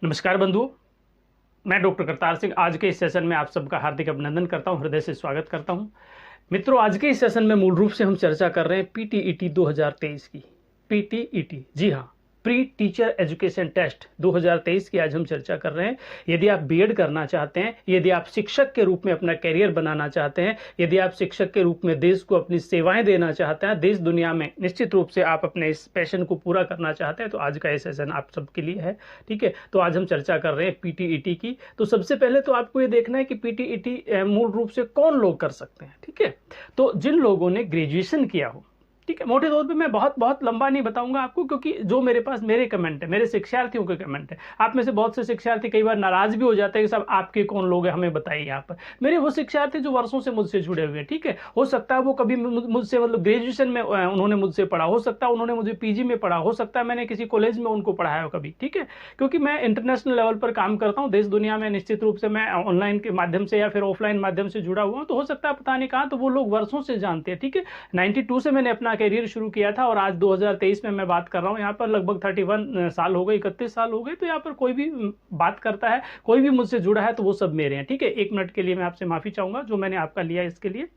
नमस्कार बंधुओं, मैं डॉक्टर करतार सिंह आज के इस सेशन में आप सबका हार्दिक अभिनंदन करता हूं, हृदय से स्वागत करता हूं। मित्रों, आज के इस सेशन में मूल रूप से हम चर्चा कर रहे हैं पीटीईटी 2023 की। पीटीईटी, जी हाँ, प्री टीचर एजुकेशन टेस्ट 2023 की आज हम चर्चा कर रहे हैं। यदि आप बीएड करना चाहते हैं, यदि आप शिक्षक के रूप में अपना करियर बनाना चाहते हैं, यदि आप शिक्षक के रूप में देश को अपनी सेवाएं देना चाहते हैं, देश दुनिया में निश्चित रूप से आप अपने इस पैशन को पूरा करना चाहते हैं, तो आज का ये सेशन आप सबके लिए है। ठीक है, तो आज हम चर्चा कर रहे हैं पीटीईटी की। तो सबसे पहले तो आपको ये देखना है कि पीटीईटी मूल रूप से कौन लोग कर सकते हैं। ठीक है, तो जिन लोगों ने ग्रेजुएशन किया हो, ठीक है, मोटे तौर पे मैं बहुत लंबा नहीं बताऊंगा आपको, क्योंकि जो मेरे पास मेरे कमेंट है, मेरे शिक्षार्थियों के कमेंट है, आप में से बहुत से शिक्षार्थी कई बार नाराज भी हो जाते हैं कि साहब आपके कौन लोग हैं, हमें बताइए। यहाँ पर मेरे वो शिक्षार्थी जो वर्षों से मुझसे जुड़े हुए हैं, ठीक है, हो सकता है वो कभी मुझसे मतलब ग्रेजुएशन में उन्होंने मुझसे पढ़ा, हो सकता है उन्होंने मुझे पीजी में पढ़ा, हो सकता है मैंने किसी कॉलेज में उनको पढ़ाया हो कभी। ठीक है, क्योंकि मैं इंटरनेशनल लेवल पर काम करता हूँ, देश दुनिया में निश्चित रूप से मैं ऑनलाइन के माध्यम से या फिर ऑफलाइन माध्यम से जुड़ा हुआ हूँ, तो हो सकता है पता नहीं कहाँ, तो वो लोग वर्षों से जानते हैं। ठीक है, 92 से मैंने अपना करियर शुरू किया था और आज 2023 में मैं बात कर रहा हूं, यहाँ पर लगभग 31 साल हो गए, 31 साल हो गए। तो यहाँ पर कोई भी बात करता है, कोई भी मुझसे जुड़ा है, तो वो सब मेरे हैं। ठीक है, 1 मिनट के लिए मैं आपसे माफी चाहूंगा जो मैंने आपका लिया इसके लिए।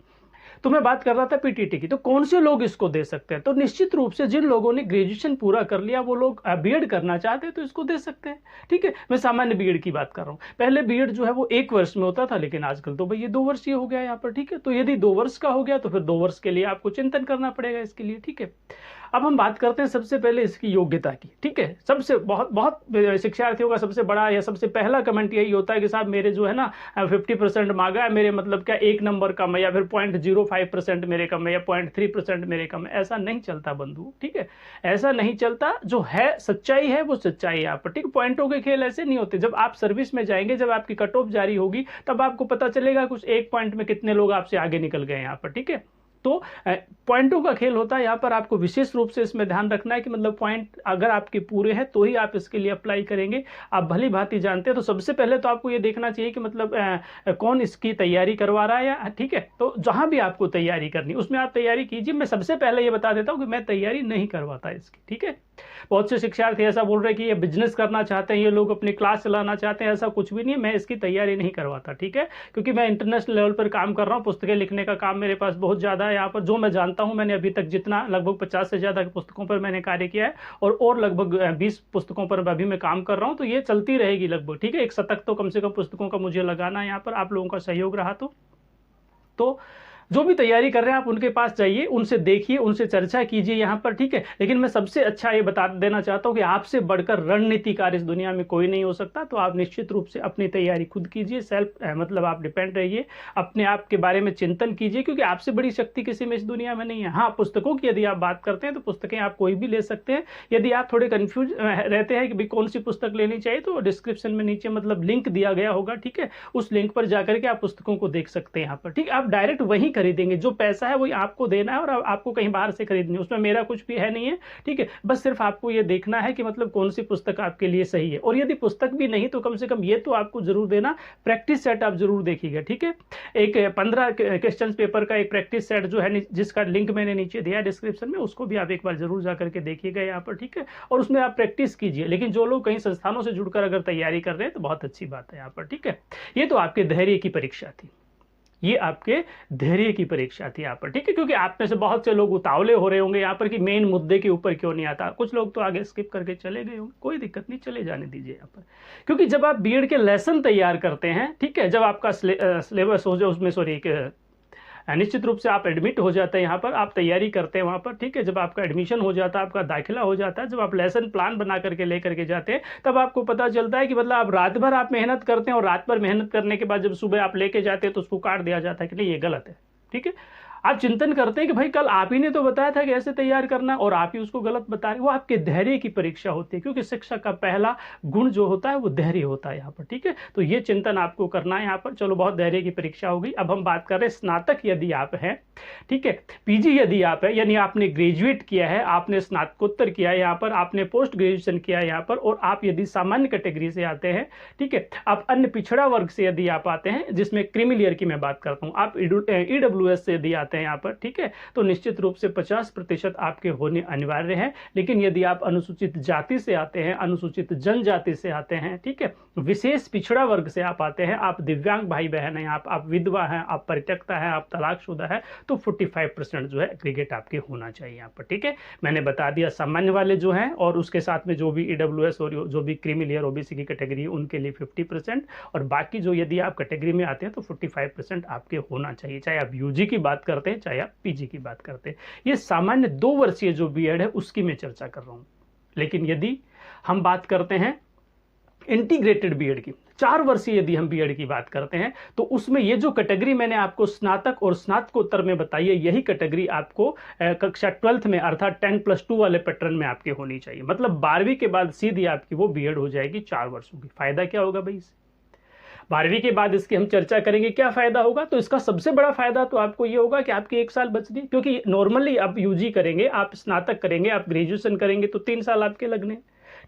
तो मैं बात कर रहा था पीटीटी की। तो कौन से लोग इसको दे सकते हैं? तो निश्चित रूप से जिन लोगों ने ग्रेजुएशन पूरा कर लिया, वो लोग बीएड करना चाहते हैं तो इसको दे सकते हैं। ठीक है, मैं सामान्य बीएड की बात कर रहा हूँ। पहले बीएड जो है वो 1 वर्ष में होता था, लेकिन आजकल तो भाई ये 2 वर्षीय हो गया यहाँ पर। ठीक है, तो यदि 2 वर्ष का हो गया तो फिर 2 वर्ष के लिए आपको चिंतन करना पड़ेगा इसके लिए। ठीक है, अब हम बात करते हैं सबसे पहले इसकी योग्यता की। ठीक है, सबसे बहुत शिक्षार्थियों का सबसे बड़ा या सबसे पहला कमेंट यही होता है कि साहब मेरे जो है ना 50% मांगा है, मेरे मतलब क्या 1 नंबर कम है, या फिर 0.05% मेरे कम है, या 0.3% मेरे कम है। ऐसा नहीं चलता बंधु। ठीक है, ऐसा नहीं चलता। जो है सच्चाई है वो सच्चाई है यहाँ पर। ठीक, पॉइंटों के खेल ऐसे नहीं होते। जब आप सर्विस में जाएंगे, जब आपकी कट ऑफ जारी होगी, तब आपको पता चलेगा कुछ 1 पॉइंट में कितने लोग आपसे आगे निकल गए यहाँ पर। ठीक है, तो पॉइंटों का खेल होता है यहाँ पर। आपको विशेष रूप से इसमें ध्यान रखना है कि मतलब पॉइंट अगर आपके पूरे हैं तो ही आप इसके लिए अप्लाई करेंगे। आप भली भांति जानते हैं। तो सबसे पहले तो आपको ये देखना चाहिए कि मतलब कौन इसकी तैयारी करवा रहा है या ठीक है, तो जहां भी आपको तैयारी करनी उसमें आप तैयारी कीजिए। मैं सबसे पहले ये बता देता हूँ कि मैं तैयारी नहीं करवाता इसकी। ठीक है, बहुत से शिक्षार्थी ऐसा बोल रहे हैं कि ये बिजनेस करना चाहते हैं, ये लोग अपनी क्लास चलाना चाहते हैं। ऐसा कुछ भी नहीं है, मैं इसकी तैयारी नहीं करवाता। ठीक है, क्योंकि मैं इंटरनेशनल लेवल पर काम कर रहा हूँ, पुस्तकें लिखने का काम मेरे पास बहुत ज़्यादा है यहाँ पर। जो मैं जानता हूँ, मैंने अभी तक जितना लगभग 50 से ज़्यादा पुस्तकों पर मैंने कार्य किया है, और लगभग 20 पुस्तकों पर अभी मैं काम कर रहा हूँ। तो ये चलती रहेगी लगभग। ठीक है, 1 शतक तो कम से कम पुस्तकों का मुझे लगाना है यहाँ पर, आप लोगों का सहयोग रहा तो जो भी तैयारी कर रहे हैं आप उनके पास जाइए, उनसे देखिए, उनसे चर्चा कीजिए यहाँ पर। ठीक है, लेकिन मैं सबसे अच्छा ये बता देना चाहता हूँ कि आपसे बढ़कर रणनीतिकार इस दुनिया में कोई नहीं हो सकता। तो आप निश्चित रूप से अपनी तैयारी खुद कीजिए। सेल्फ मतलब आप डिपेंड रहिए, अपने आप के बारे में चिंतन कीजिए, क्योंकि आपसे बड़ी शक्ति किसी में इस दुनिया में नहीं है। हाँ, पुस्तकों की यदि आप बात करते हैं तो पुस्तकें आप कोई भी ले सकते हैं। यदि आप थोड़े कन्फ्यूज रहते हैं कि भाई कौन सी पुस्तक लेनी चाहिए, तो डिस्क्रिप्शन में नीचे मतलब लिंक दिया गया होगा। ठीक है, उस लिंक पर जाकर के आप पुस्तकों को देख सकते हैं यहाँ पर। ठीक, आप डायरेक्ट वहीं खरीदेंगे। जो पैसा है वही आपको देना है, और आपको कहीं बाहर से खरीदनी है, उसमें मेरा कुछ भी है नहीं है। ठीक है, बस सिर्फ आपको ये देखना है कि मतलब कौन सी पुस्तक आपके लिए सही है। और यदि पुस्तक भी नहीं तो कम से कम ये तो आपको जरूर देना, प्रैक्टिस सेट आप जरूर देखिएगा। ठीक है, एक 15 क्वेश्चन पेपर का एक प्रैक्टिस सेट जो है, जिसका लिंक मैंने नीचे दिया डिस्क्रिप्शन में, उसको भी आप एक बार जरूर जाकर के देखिएगा यहाँ पर। ठीक है, और उसमें आप प्रैक्टिस कीजिए। लेकिन जो लोग कई संस्थानों से जुड़कर अगर तैयारी कर रहे हैं तो बहुत अच्छी बात है यहाँ पर। ठीक है, ये तो आपके धैर्य की परीक्षा थी, ये आपके धैर्य की परीक्षा थी यहाँ पर। ठीक है, क्योंकि आप में से बहुत से लोग उतावले हो रहे होंगे यहाँ पर कि मेन मुद्दे के ऊपर क्यों नहीं आता। कुछ लोग तो आगे स्किप करके चले गए होंगे, कोई दिक्कत नहीं, चले जाने दीजिए यहाँ पर। क्योंकि जब आप बीएड के लेसन तैयार करते हैं, ठीक है, जब आपका सिलेबस हो जाए उसमें, सॉरी, निश्चित रूप से आप एडमिट हो जाते हैं यहाँ पर, आप तैयारी करते हैं वहाँ पर। ठीक है, जब आपका एडमिशन हो जाता है, आपका दाखिला हो जाता है, जब आप लेसन प्लान बना करके लेकर के जाते हैं, तब आपको पता चलता है कि मतलब आप रात भर आप मेहनत करते हैं, और रात भर मेहनत करने के बाद जब सुबह आप लेके जाते हैं तो उसको काट दिया जाता है कि नहीं ये गलत है। ठीक है, आप चिंतन करते हैं कि भाई कल आप ही ने तो बताया था कि ऐसे तैयार करना, और आप ही उसको गलत बता रहे। वो आपके धैर्य की परीक्षा होती है, क्योंकि शिक्षक का पहला गुण जो होता है वो धैर्य होता है यहाँ पर। ठीक है, तो ये चिंतन आपको करना है यहाँ पर। चलो, बहुत धैर्य की परीक्षा होगी। अब हम बात कर रहे हैं स्नातक यदि आप हैं, ठीक है, पीजी यदि आप है, यानी आपने ग्रेजुएट किया है, आपने स्नातकोत्तर किया है यहाँ पर, आपने पोस्ट ग्रेजुएशन किया है यहाँ पर, और आप यदि सामान्य कैटेगरी से आते हैं, ठीक है, आप अन्य पिछड़ा वर्ग से यदि आप आते हैं, जिसमें क्रीमी लेयर की मैं बात करता हूँ, आप ईडब्ल्यूएस से यदि आते आते हैं यहाँ पर, ठीक है, तो निश्चित रूप से 50% आपके होने अनिवार्य है। लेकिन यदि आप अनुसूचित जाति से आते हैं, अनुसूचित जनजाति से आते हैं, ठीक है, विशेष पिछड़ा वर्ग से आप आते हैं, आप दिव्यांग भाई बहन हैं, आप विधवा हैं, आप परित्यक्ता हैं, आप तलाकशुदा है, तो 45% जो है एग्रीगेट आपके होना चाहिए यहाँ पर, ठीक है। मैंने बता दिया सामान्य वाले जो हैं, और उसके साथ में जो भी ईडब्ल्यूएस और जो भी क्रीमी लेयर ओबीसी की कैटेगरी है उनके लिए 50%, और बाकी जो यदि आप कैटेगरी में आते हैं तो 45% आपके होना चाहिए, चाहे आप यूजी की बात करते हैं चाहे आप पीजी की बात करते हैं। ये सामान्य 2 वर्षीय जो बीएड है उसकी मैं चर्चा कर रहा हूँ। लेकिन यदि हम बात करते हैं इंटीग्रेटेड बीएड की, 4 वर्षीय यदि हम बीएड की बात करते हैं, तो उसमें ये जो कैटेगरी मैंने आपको स्नातक और स्नातकोत्तर में बताई है, यही कैटेगरी आपको कक्षा 12th में अर्थात 10+2 वाले पैटर्न में आपके होनी चाहिए। मतलब 12वीं के बाद सीधी आपकी वो बीएड हो जाएगी 4 वर्षों की। फायदा क्या होगा भाई इससे? 12वीं के बाद इसकी हम चर्चा करेंगे क्या फायदा होगा। तो इसका सबसे बड़ा फायदा तो आपको ये होगा कि आपकी 1 साल बच गई, क्योंकि नॉर्मली आप यूजी करेंगे, आप स्नातक करेंगे, आप ग्रेजुएशन करेंगे तो 3 साल आपके लगने,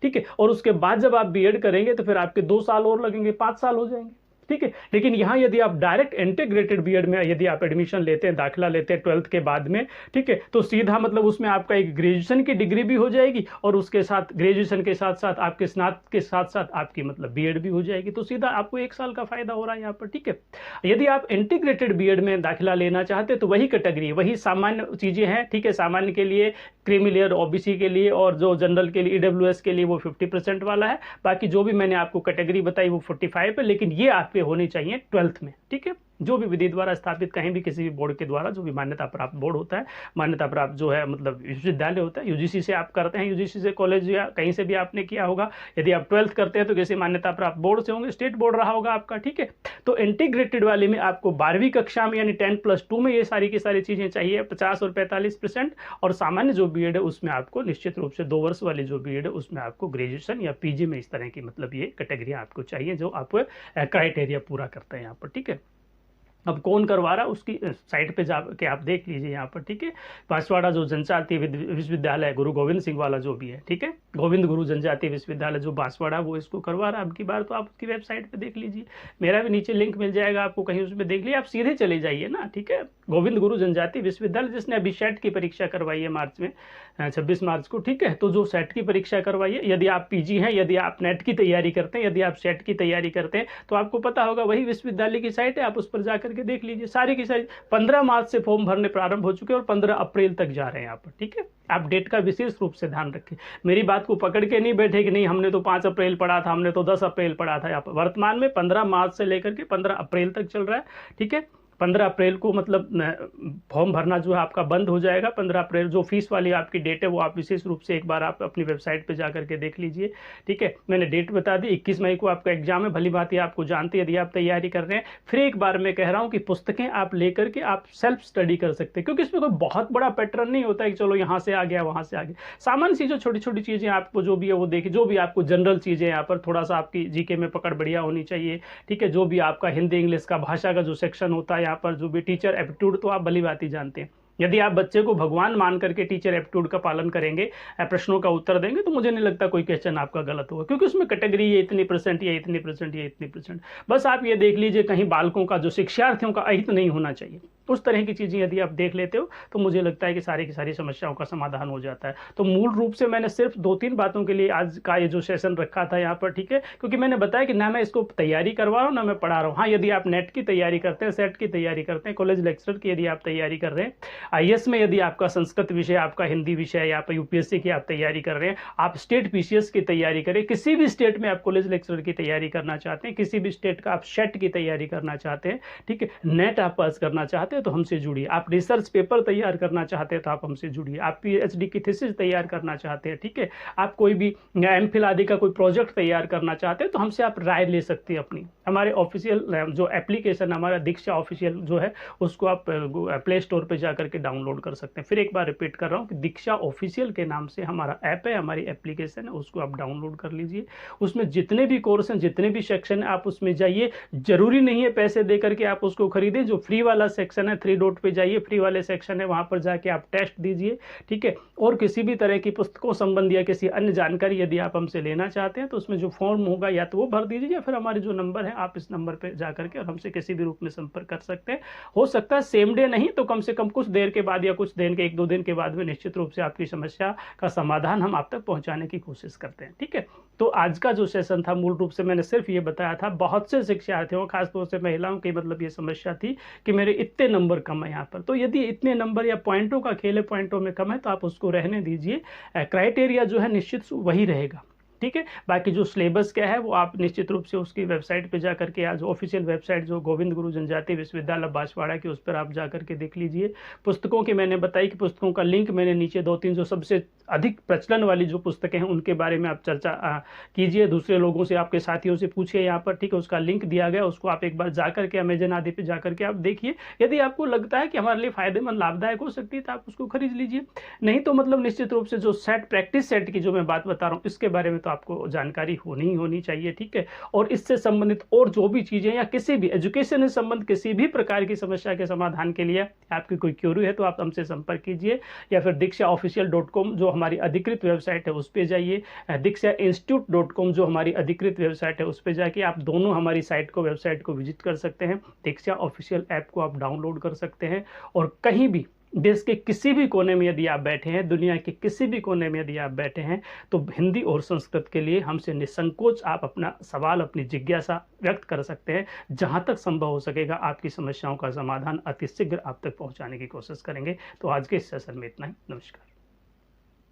ठीक है, और उसके बाद जब आप बीएड करेंगे तो फिर आपके 2 साल और लगेंगे, 5 साल हो जाएंगे, ठीक है। लेकिन यहाँ यदि आप डायरेक्ट इंटीग्रेटेड बीएड में यदि आप एडमिशन लेते हैं, दाखिला लेते हैं 12th के बाद में, ठीक है, तो सीधा मतलब उसमें आपका एक ग्रेजुएशन की डिग्री भी हो जाएगी, और उसके साथ ग्रेजुएशन के साथ साथ आपके स्नातक के साथ साथ आपकी मतलब बीएड भी हो जाएगी। तो सीधा आपको 1 साल का फायदा हो रहा है यहाँ पर, ठीक है। यदि आप इंटीग्रेटेड बीएड में दाखिला लेना चाहते हैं तो वही कैटेगरी, वही सामान्य चीजें हैं, ठीक है। सामान्य के लिए, क्रीमी लेयर ओबीसी के लिए, और जो जनरल के लिए ईडब्ल्यूएस के लिए वो 50% वाला है। बाकी जो भी मैंने आपको कैटेगरी बताई वो 45 है, लेकिन ये आपके होनी चाहिए 12th में, ठीक है। जो भी विधि द्वारा स्थापित, कहीं भी किसी भी बोर्ड के द्वारा जो भी मान्यता प्राप्त बोर्ड होता है, मान्यता प्राप्त जो है मतलब विश्वविद्यालय होता है, यूजीसी से आप करते हैं, यूजीसी से कॉलेज या कहीं से भी आपने किया होगा। यदि आप 12th करते हैं तो किसी मान्यता प्राप्त बोर्ड से होंगे, स्टेट बोर्ड रहा होगा आपका, ठीक है। तो इंटीग्रेटेड वाले में आपको 12वीं कक्षा में यानी 10+2 में ये सारी की सारी चीजें चाहिए, 50 और 45%। और सामान्य जो बीएड है उसमें आपको निश्चित रूप से 2 वर्ष वाली जो बीएड है उसमें आपको ग्रेजुएशन या पीजी में इस तरह की मतलब ये कैटेगरी आपको चाहिए जो आप क्राइटेरिया पूरा करते हैं यहाँ पर, ठीक है। अब कौन करवा रहा है उसकी साइट पे जाके आप देख लीजिए यहाँ पर, ठीक है। बांसवाड़ा जो जनजातीय विश्वविद्यालय है, गुरु गोविंद सिंह वाला जो भी है, ठीक है, गोविंद गुरु जनजातीय विश्वविद्यालय जो बांसवाड़ा वो इसको करवा रहा है अब की बार। तो आप उसकी वेबसाइट पे देख लीजिए, मेरा भी नीचे लिंक मिल जाएगा आपको, कहीं उसमें देख लीजिए, आप सीधे चले जाइए ना, ठीक है। गोविंद गुरु जनजातीय विश्वविद्यालय जिसने अभी सेट की परीक्षा करवाई है मार्च में, 26 मार्च को, ठीक है। तो जो सेट की परीक्षा करवाई है, यदि आप पीजी हैं, यदि आप नेट की तैयारी करते हैं, यदि आप सेट की तैयारी करते हैं, तो आपको पता होगा वही विश्वविद्यालय की साइट है, आप उस पर जाकर के देख लीजिए। सारी की सारी 15 मार्च से फॉर्म भरने प्रारंभ हो चुके हैं और 15 अप्रैल तक जा रहे हैं यहाँ पर, ठीक है। आप डेट का विशेष रूप से ध्यान रखें, मेरी बात को पकड़ के नहीं बैठे कि नहीं हमने तो 5 अप्रैल पढ़ा था, हमने तो 10 अप्रैल पढ़ा था। यहाँ पर वर्तमान में 15 मार्च से लेकर के 15 अप्रैल तक चल रहा है, ठीक है। 15 अप्रैल को मतलब फॉर्म भरना जो है आपका बंद हो जाएगा। 15 अप्रैल जो फीस वाली आपकी डेट है वो आप विशेष रूप से एक बार आप अपनी वेबसाइट पे जाकर के देख लीजिए, ठीक है। मैंने डेट बता दी, 21 मई को आपका एग्जाम है, भली बात आपको जानते हैं यदि आप तैयारी कर रहे हैं। फिर एक बार मैं कह रहा हूँ कि पुस्तकें आप लेकर के आप सेल्फ स्टडी कर सकते हैं, क्योंकि इसमें कोई बहुत बड़ा पैटर्न नहीं होता है कि चलो यहाँ से आ गया वहाँ से आ गया। सामान्य चीज़ें, छोटी छोटी चीज़ें आपको जो भी है वो देखिए, जो भी आपको जनरल चीज़ें यहाँ पर थोड़ा सा आपकी जीके में पकड़ बढ़िया होनी चाहिए, ठीक है। जो भी आपका हिंदी इंग्लिश का भाषा का जो सेक्शन होता है यहाँ पर, जो भी टीचर एप्टीट्यूड तो आप भली बात ही जानते हैं। यदि आप बच्चे को भगवान मान करके टीचर एप्टीट्यूड का पालन करेंगे, प्रश्नों का उत्तर देंगे, तो मुझे नहीं लगता कोई क्वेश्चन आपका गलत होगा, क्योंकि उसमें कैटेगरी ये इतनी परसेंट, ये इतनी परसेंट, ये इतनी परसेंट। बस आप ये देख लीजिए कहीं बालकों का जो शिक्षार्थियों का अहित नहीं होना चाहिए, उस तरह की चीज़ें यदि आप देख लेते हो तो मुझे लगता है कि सारी की सारी समस्याओं का समाधान हो जाता है। तो मूल रूप से मैंने सिर्फ 2-3 बातों के लिए आज का ये जो सेशन रखा था यहाँ पर, ठीक है, क्योंकि मैंने बताया कि ना मैं इसको तैयारी करवा रहा हूँ ना मैं पढ़ा रहा हूँ। हाँ, यदि आप नेट की तैयारी करते हैं, सेट की तैयारी करते हैं, कॉलेज लेक्चरर की यदि आप तैयारी कर रहे हैं, आईएएस में यदि आपका संस्कृत विषय, आपका हिंदी विषय, या आप यूपीएससी की आप तैयारी कर रहे हैं, आप स्टेट पीसीएस की तैयारी करें, किसी भी स्टेट में आप कॉलेज लेक्चरर की तैयारी करना चाहते हैं, किसी भी स्टेट का आप सेट की तैयारी करना चाहते हैं, ठीक है, नेट आप पास करना चाहते हैं तो हमसे जुड़िए। आप रिसर्च पेपर तैयार करना चाहते हैं तो आप हमसे जुड़िए। आप पीएचडी की थीसिस तैयार करना चाहते हैं, ठीक है, आप कोई भी एमफिल आदि का कोई प्रोजेक्ट तैयार करना चाहते हैं तो हमसे आप राय ले सकते हैं अपनी। हमारे ऑफिशियल जो एप्लीकेशन हमारा दीक्षा ऑफिशियल जो है उसको आप प्ले स्टोर पर जाकर के डाउनलोड कर सकते हैं। फिर एक बार रिपीट कर रहा हूँ कि दीक्षा ऑफिशियल के नाम से हमारा ऐप है, हमारी एप्लीकेशन है, उसको आप डाउनलोड कर लीजिए। उसमें जितने भी कोर्स हैं, जितने भी सेक्शन है, आप उसमें जाइए। जरूरी नहीं है पैसे दे करके आप उसको खरीदें। जो फ्री वाला सेक्शन है 3 डॉट पे जाइए, फ्री वाले सेक्शन है, वहां पर जाके आप टेस्ट दीजिए, ठीक है। और किसी भी तरह की पुस्तकों संबंधी या किसी अन्य जानकारी यदि आप हमसे लेना चाहते हैं तो उसमें जो फॉर्म होगा या तो वो भर दीजिए, या फिर हमारे जो नंबर है हैं, आप इस नंबर पर जा करके और हमसे किसी भी रूप में संपर्क कर सकते हैं। हो सकता है सेम डे नहीं तो कम से कम कुछ देर के बाद या कुछ दिन के 1-2 दिन के बाद में निश्चित रूप से आपकी समस्या का समाधान हम आप तक पहुंचाने की कोशिश करते हैं। ठीक है, तो आज का जो सेशन था मूल रूप से मैंने सिर्फ ये बताया था, बहुत से शिक्षार्थियों खासतौर से महिलाओं की मतलब ये समस्या थी कि मेरे इतने नंबर कम है यहाँ पर। तो यदि इतने नंबर या पॉइंटों का खेल है, पॉइंटों में कम है, तो आप उसको रहने दीजिए, क्राइटेरिया जो है निश्चित वही रहेगा। ठीक है, बाकी जो सिलेबस क्या है वो आप निश्चित रूप से उसकी वेबसाइट पे जा करके, आज ऑफिशियल वेबसाइट जो गोविंद गुरु जनजाति विश्वविद्यालय बांसवाड़ा की, उस पर आप जा करके देख लीजिए। पुस्तकों की मैंने बताई कि पुस्तकों का लिंक मैंने नीचे 2-3 जो सबसे अधिक प्रचलन वाली जो पुस्तकें हैं उनके बारे में आप चर्चा कीजिए, दूसरे लोगों से, आपके साथियों से पूछिए यहाँ पर। ठीक है, उसका लिंक दिया गया, उसको आप एक बार जा करके अमेजन आदि पे जा करके आप देखिए। यदि आपको लगता है कि हमारे लिए फायदेमंद लाभदायक हो सकती है तो आप उसको खरीद लीजिए। नहीं तो मतलब निश्चित रूप से जो सेट, प्रैक्टिस सेट की जो मैं बात बता रहा हूँ, इसके बारे में तो आपको जानकारी होनी चाहिए। ठीक है, और इससे संबंधित और जो भी चीजें या किसी भी एजुकेशन से संबंधित किसी भी प्रकार की समस्या के समाधान के लिए आपकी कोई क्यूरी है तो आप हमसे संपर्क कीजिए, या फिर dikshaofficial.com जो हमारी अधिकृत वेबसाइट है उस पर जाइए, dikshainstitute.com जो हमारी अधिकृत वेबसाइट है उस पर जाके आप दोनों हमारी साइट को, वेबसाइट को विजिट कर सकते हैं। दीक्षा ऑफिशियल ऐप को आप डाउनलोड कर सकते हैं, और कहीं भी देश के किसी भी कोने में यदि आप बैठे हैं, दुनिया के किसी भी कोने में यदि आप बैठे हैं, तो हिंदी और संस्कृत के लिए हमसे निसंकोच आप अपना सवाल, अपनी जिज्ञासा व्यक्त कर सकते हैं। जहां तक संभव हो सकेगा आपकी समस्याओं का समाधान अतिशीघ्र आप तक पहुंचाने की कोशिश करेंगे। तो आज के इस सेशन में इतना ही। नमस्कार।